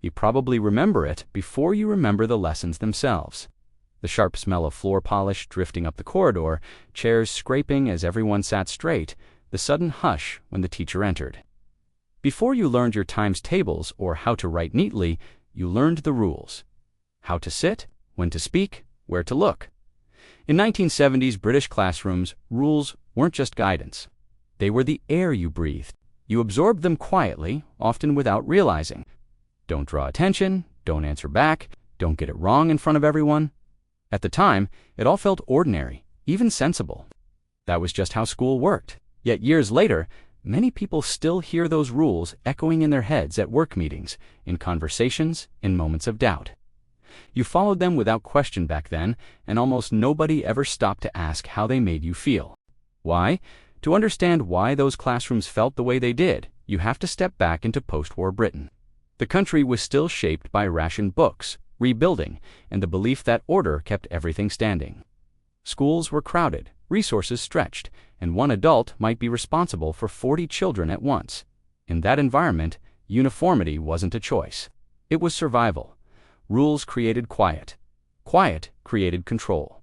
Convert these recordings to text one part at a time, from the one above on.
You probably remember it before you remember the lessons themselves. The sharp smell of floor polish drifting up the corridor, chairs scraping as everyone sat straight, the sudden hush when the teacher entered. Before you learned your times tables or how to write neatly, you learned the rules. How to sit, when to speak, where to look. In 1970s British classrooms, rules weren't just guidance. They were the air you breathed. You absorbed them quietly, often without realizing. Don't draw attention, don't answer back, don't get it wrong in front of everyone. At the time, it all felt ordinary, even sensible. That was just how school worked. Yet years later, many people still hear those rules echoing in their heads at work meetings, in conversations, in moments of doubt. You followed them without question back then, and almost nobody ever stopped to ask how they made you feel. Why? To understand why those classrooms felt the way they did, you have to step back into post-war Britain. The country was still shaped by rationed books, rebuilding, and the belief that order kept everything standing. Schools were crowded, resources stretched, and one adult might be responsible for 40 children at once. In that environment, uniformity wasn't a choice. It was survival. Rules created quiet. Quiet created control.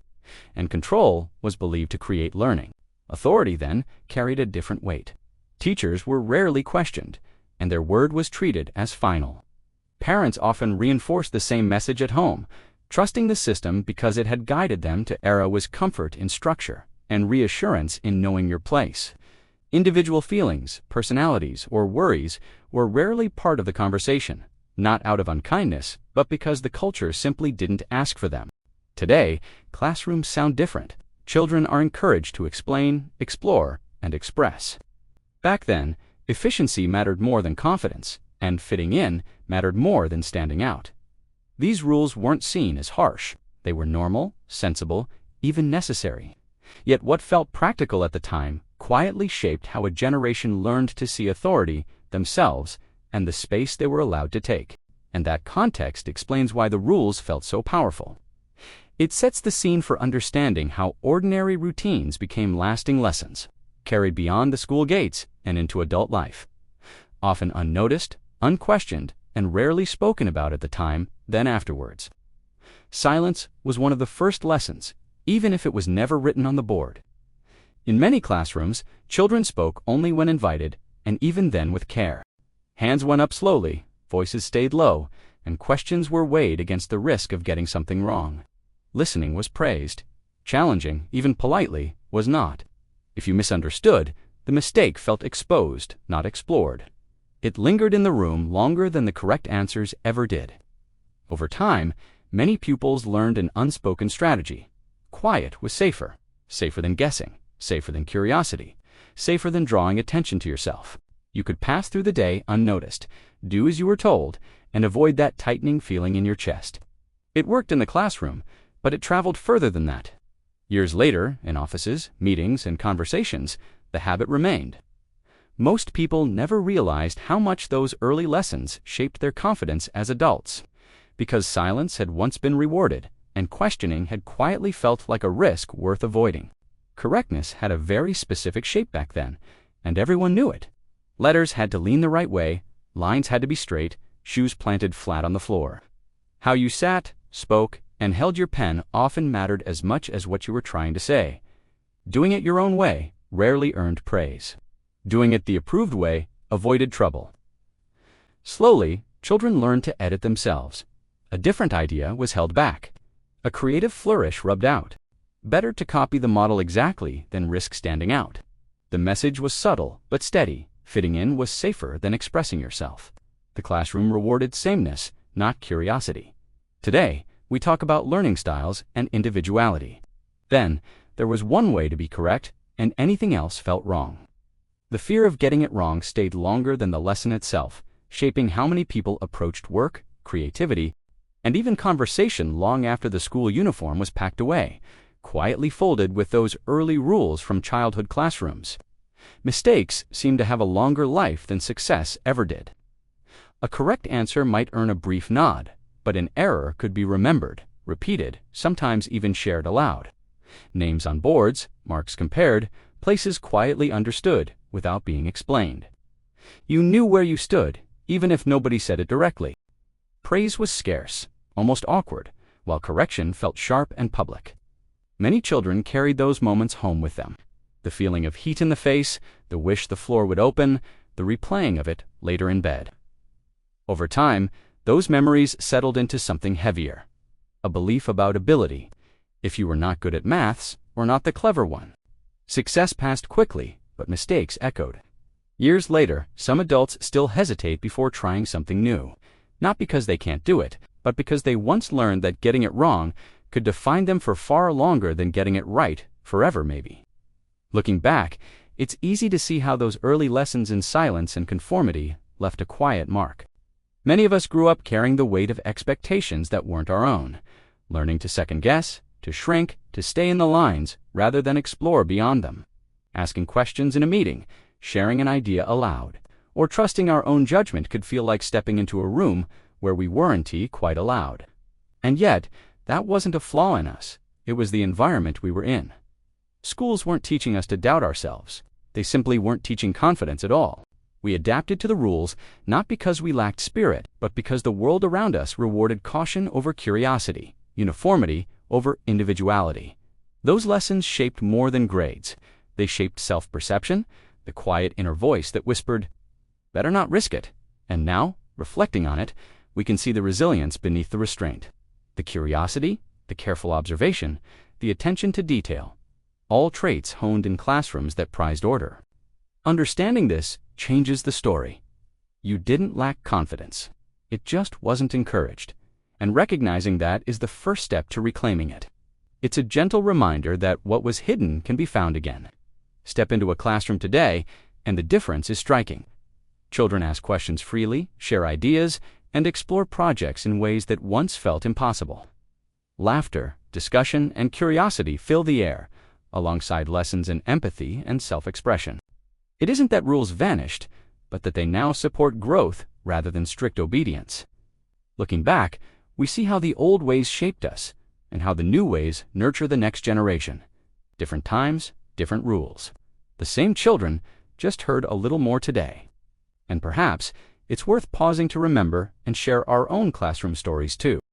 And control was believed to create learning. Authority, then, carried a different weight. Teachers were rarely questioned, and their word was treated as final. Parents often reinforced the same message at home, trusting the system because it had guided them to era was comfort in structure and reassurance in knowing your place. Individual feelings, personalities, or worries were rarely part of the conversation, not out of unkindness, but because the culture simply didn't ask for them. Today, classrooms sound different. Children are encouraged to explain, explore, and express. Back then, efficiency mattered more than confidence, and fitting in mattered more than standing out. These rules weren't seen as harsh. They were normal, sensible, even necessary. Yet what felt practical at the time quietly shaped how a generation learned to see authority, themselves, and the space they were allowed to take. And that context explains why the rules felt so powerful. It sets the scene for understanding how ordinary routines became lasting lessons, carried beyond the school gates and into adult life. Often unnoticed, unquestioned, and rarely spoken about at the time, then afterwards. Silence was one of the first lessons, even if it was never written on the board. In many classrooms, children spoke only when invited, and even then with care. Hands went up slowly, voices stayed low, and questions were weighed against the risk of getting something wrong. Listening was praised. Challenging, even politely, was not. If you misunderstood, the mistake felt exposed, not explored. It lingered in the room longer than the correct answers ever did. Over time, many pupils learned an unspoken strategy. Quiet was safer. Safer than guessing. Safer than curiosity. Safer than drawing attention to yourself. You could pass through the day unnoticed, do as you were told, and avoid that tightening feeling in your chest. It worked in the classroom, but it traveled further than that. Years later, in offices, meetings, and conversations, the habit remained. Most people never realized how much those early lessons shaped their confidence as adults, because silence had once been rewarded, and questioning had quietly felt like a risk worth avoiding. Correctness had a very specific shape back then, and everyone knew it. Letters had to lean the right way, lines had to be straight, shoes planted flat on the floor. How you sat, spoke, and held your pen often mattered as much as what you were trying to say. Doing it your own way rarely earned praise. Doing it the approved way avoided trouble. Slowly, children learned to edit themselves. A different idea was held back. A creative flourish rubbed out. Better to copy the model exactly than risk standing out. The message was subtle but steady. Fitting in was safer than expressing yourself. The classroom rewarded sameness, not curiosity. Today, we talk about learning styles and individuality. Then, there was one way to be correct, and anything else felt wrong. The fear of getting it wrong stayed longer than the lesson itself, shaping how many people approached work, creativity, and even conversation long after the school uniform was packed away, quietly folded with those early rules from childhood classrooms. Mistakes seem to have a longer life than success ever did. A correct answer might earn a brief nod, but an error could be remembered, repeated, sometimes even shared aloud. Names on boards, marks compared, places quietly understood without being explained. You knew where you stood, even if nobody said it directly. Praise was scarce, almost awkward, while correction felt sharp and public. Many children carried those moments home with them. The feeling of heat in the face, the wish the floor would open, the replaying of it later in bed. Over time, those memories settled into something heavier. A belief about ability. If you were not good at maths, or not the clever one. Success passed quickly, but mistakes echoed. Years later, some adults still hesitate before trying something new. Not because they can't do it, but because they once learned that getting it wrong could define them for far longer than getting it right, forever maybe. Looking back, it's easy to see how those early lessons in silence and conformity left a quiet mark. Many of us grew up carrying the weight of expectations that weren't our own, learning to second-guess, to shrink, to stay in the lines rather than explore beyond them, asking questions in a meeting, sharing an idea aloud, or trusting our own judgment could feel like stepping into a room where we weren't quite allowed. And yet, that wasn't a flaw in us, it was the environment we were in. Schools weren't teaching us to doubt ourselves, they simply weren't teaching confidence at all. We adapted to the rules not because we lacked spirit, but because the world around us rewarded caution over curiosity, uniformity over individuality. Those lessons shaped more than grades. They shaped self-perception, the quiet inner voice that whispered, "Better not risk it." And now, reflecting on it, we can see the resilience beneath the restraint. The curiosity, the careful observation, the attention to detail. All traits honed in classrooms that prized order. Understanding this changes the story. You didn't lack confidence. It just wasn't encouraged. And recognizing that is the first step to reclaiming it. It's a gentle reminder that what was hidden can be found again. Step into a classroom today, and the difference is striking. Children ask questions freely, share ideas, and explore projects in ways that once felt impossible. Laughter, discussion, and curiosity fill the air, alongside lessons in empathy and self-expression. It isn't that rules vanished, but that they now support growth rather than strict obedience. Looking back, we see how the old ways shaped us, and how the new ways nurture the next generation. Different times, different rules. The same children, just heard a little more today. And perhaps it's worth pausing to remember and share our own classroom stories too.